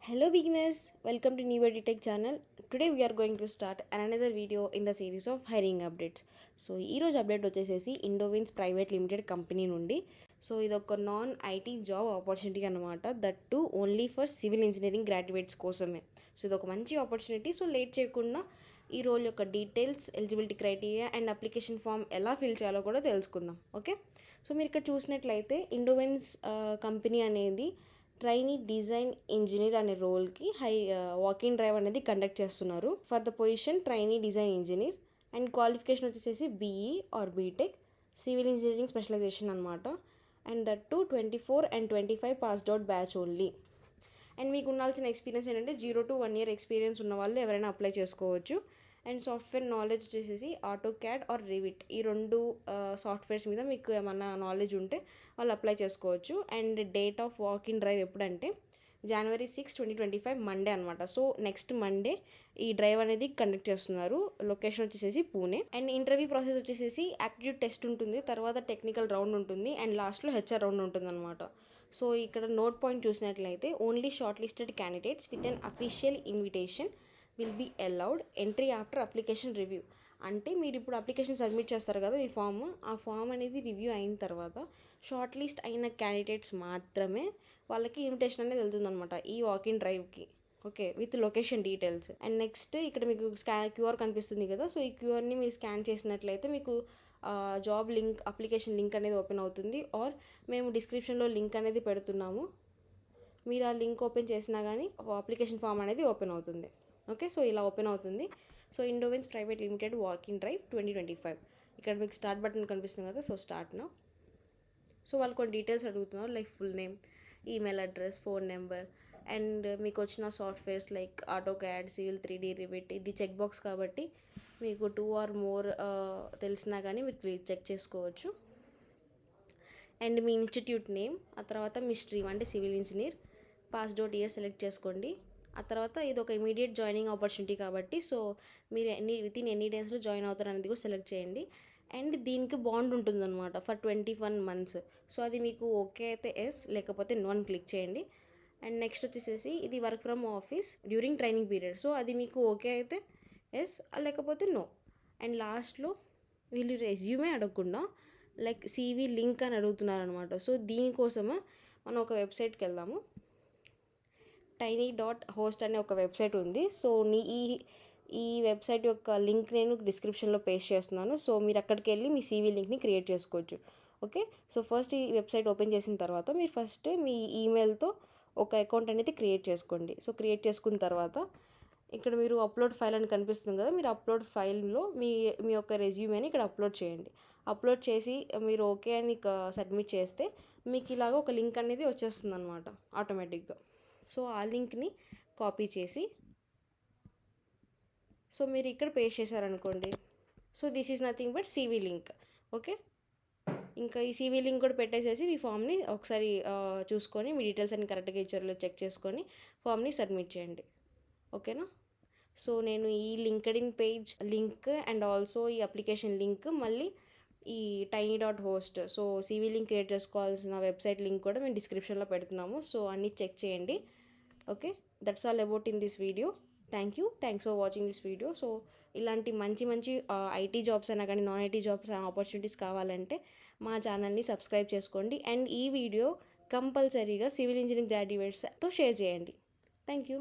Hello beginners, welcome to New Tech channel. Today we are going to start another video in the series of hiring updates. So ఈరోజు update వచ్చేసేసి ఇండోవిన్స్ private limited company నుండి. So ఇది ఒక non IT job opportunity అనమాట, that to only for civil engineering graduates కోసమే. So ఇది ఒక మంచి ఆపర్చునిటీ. సో లేట్ చేయకుండా ఈ రోల్ యొక్క details, eligibility criteria and application form ఎలా ఫిల్ చేయాలో కూడా తెలుసుకుందాం. ఓకే, సో మీరు ఇక్కడ చూసినట్లయితే ఇండోవిన్స్ కంపెనీ అనేది ట్రైనీ డిజైన్ ఇంజనీర్ అనే రోల్కి వాకింగ్ డ్రైవ్ అనేది కండక్ట్ చేస్తున్నారు. For the position trainee design engineer and qualification వచ్చేసి BE or BTech civil engineering specialization అనమాట. And that too 24 and 25 passed out batch only. And మీకు ఉండాల్సిన ఎక్స్పీరియన్స్ ఏంటంటే 0 to 1 year ఎక్స్పీరియన్స్ ఉన్న వాళ్ళు ఎవరైనా అప్లై చేసుకోవచ్చు. అండ్ సాఫ్ట్వేర్ నాలెడ్జ్ వచ్చేసి ఆటో క్యాడ్ ఆర్ రివిట్, ఈ రెండు సాఫ్ట్వేర్స్ మీద మీకు ఏమన్నా నాలెడ్జ్ ఉంటే వాళ్ళు అప్లై చేసుకోవచ్చు. And date of walk in drive ఎప్పుడంటే January 6, 2025 మండే అనమాట. సో నెక్స్ట్ మండే ఈ డ్రైవ్ అనేది కండక్ట్ చేస్తున్నారు. లొకేషన్ వచ్చేసి పూణే. అండ్ ఇంటర్వ్యూ ప్రాసెస్ వచ్చేసి యాప్టిట్యూడ్ టెస్ట్ ఉంటుంది, తర్వాత టెక్నికల్ రౌండ్ ఉంటుంది అండ్ లాస్ట్లో హెచ్ఆర్ రౌండ్ ఉంటుంది అనమాట. సో ఇక్కడ నోట్ పాయింట్ చూసినట్లయితే only shortlisted candidates with an official invitation will be allowed entry after application review. అంటే మీరు ఇప్పుడు అప్లికేషన్ సబ్మిట్ చేస్తారు కదా, మీ ఫామ్, ఆ ఫామ్ అనేది రివ్యూ అయిన తర్వాత షార్ట్ లిస్ట్ అయిన క్యాండిడేట్స్ మాత్రమే వాళ్ళకి ఇన్విటేషన్ అనేది వెళ్తుందనమాట ఈ వాకింగ్ డ్రైవ్కి. Okay, with location details. And next ఇక్కడ మీకు క్యూఆర్ కనిపిస్తుంది కదా, సో ఈ క్యూఆర్ని మీరు స్కాన్ చేసినట్లయితే మీకు జాబ్ లింక్, అప్లికేషన్ లింక్ అనేది ఓపెన్ అవుతుంది. ఆర్ మేము డిస్క్రిప్షన్లో లింక్ అనేది పెడుతున్నాము, మీరు ఆ లింక్ ఓపెన్ చేసినా కానీ అప్లికేషన్ ఫామ్ అనేది ఓపెన్ అవుతుంది. ఓకే, సో ఇలా ఓపెన్ అవుతుంది. So Indovance private limited walk-in drive 2025. ఇక్కడ మీకు స్టార్ట్ బటన్ కనిపిస్తుంది కదా, సో స్టార్ట్ నౌ. సో వాళ్ళు కొన్ని డీటెయిల్స్ అడుగుతున్నారు, like full name, email address, phone number and మీకు వచ్చిన softwares like AutoCAD, civil 3D, Revit. ఇది చెక్ బాక్స్ కాబట్టి మీకు 2 or more తెలిసినా కానీ మీరు చెక్ చేసుకోవచ్చు. అండ్ మీ ఇన్స్టిట్యూట్ నేమ్, ఆ తర్వాత మీ స్ట్రీమ్ అంటే civil engineer, passed out year select చేసుకోండి. ఆ తర్వాత ఇది ఒక ఇమీడియట్ జాయినింగ్ ఆపర్చునిటీ కాబట్టి సో మీరు వితిన్ ఎన్ని డేస్లో జాయిన్ అవుతారు అనేది కూడా సెలెక్ట్ చేయండి. అండ్ దీనికి బాండ్ ఉంటుందన్నమాట ఫర్ 21 months. సో అది మీకు ఓకే అయితే ఎస్, లేకపోతే నో అని క్లిక్ చేయండి. అండ్ నెక్స్ట్ వచ్చేసి ఇది work from office during training period. So అది మీకు ఓకే అయితే ఎస్, లేకపోతే నో. అండ్ లాస్ట్లో వీళ్ళు రెజ్యూమే అడగకుండా లైక్ CV లింక్ అని అడుగుతున్నారు అనమాట. సో దీనికోసము మనం ఒక వెబ్సైట్కి వెళ్దాము. tiny.host అనే ఒక వెబ్సైట్ ఉంది. సో ఈ వెబ్సైట్ యొక్క లింక్ నేను డిస్క్రిప్షన్లో పేస్ట్ చేస్తున్నాను. సో మీరు అక్కడికి వెళ్ళి మీ CV లింక్ని క్రియేట్ చేసుకోవచ్చు. ఓకే, సో ఫస్ట్ ఈ వెబ్సైట్ ఓపెన్ చేసిన తర్వాత మీరు ఫస్ట్ మీ ఈమెయిల్తో ఒక అకౌంట్ అనేది క్రియేట్ చేసుకోండి. సో క్రియేట్ చేసుకున్న తర్వాత ఇక్కడ మీరు అప్లోడ్ ఫైల్ అని కనిపిస్తుంది కదా, మీరు అప్లోడ్ ఫైల్లో మీ యొక్క రెజ్యూమేని ఇక్కడ అప్లోడ్ చేయండి. అప్లోడ్ చేసి మీరు ఓకే అని సబ్మిట్ చేస్తే మీకు ఇలాగ ఒక లింక్ అనేది వచ్చేస్తుంది అనమాట ఆటోమేటిక్గా. సో ఆ లింక్ని కాపీ చేసి సో మీరు ఇక్కడ పేస్ట్ చేశారనుకోండి. So this is nothing but CV link. Okay, ఇంకా ఈ CV లింక్ కూడా పెట్టేసేసి మీ ఫామ్ని ఒకసారి చూసుకొని మీ డీటెయిల్స్ అన్ని కరెక్ట్గా ఇచ్చారో చెక్ చేసుకొని ఫామ్ని సబ్మిట్ చేయండి. ఓకేనా? సో నేను ఈ LinkedIn page link and also ఈ అప్లికేషన్ లింక్, మళ్ళీ ఈ tiny.host, so CV link create చేసుకోవాల్సిన వెబ్సైట్ లింక్ కూడా మేము డిస్క్రిప్షన్లో పెడుతున్నాము. సో అన్నీ చెక్ చేయండి. Okay, that's all about in this video. Thanks for watching this video. So ఇలాంటి మంచి ఐటీ జాబ్స్ అయినా కానీ నాన్ ఐటీ జాబ్స్ ఆపర్చునిటీస్ కావాలంటే మా ఛానల్ని సబ్స్క్రైబ్ చేసుకోండి. అండ్ ఈ వీడియో కంపల్సరీగా సివిల్ ఇంజనీరింగ్ గ్రాడ్యుయేట్స్తో షేర్ చేయండి. Thank you.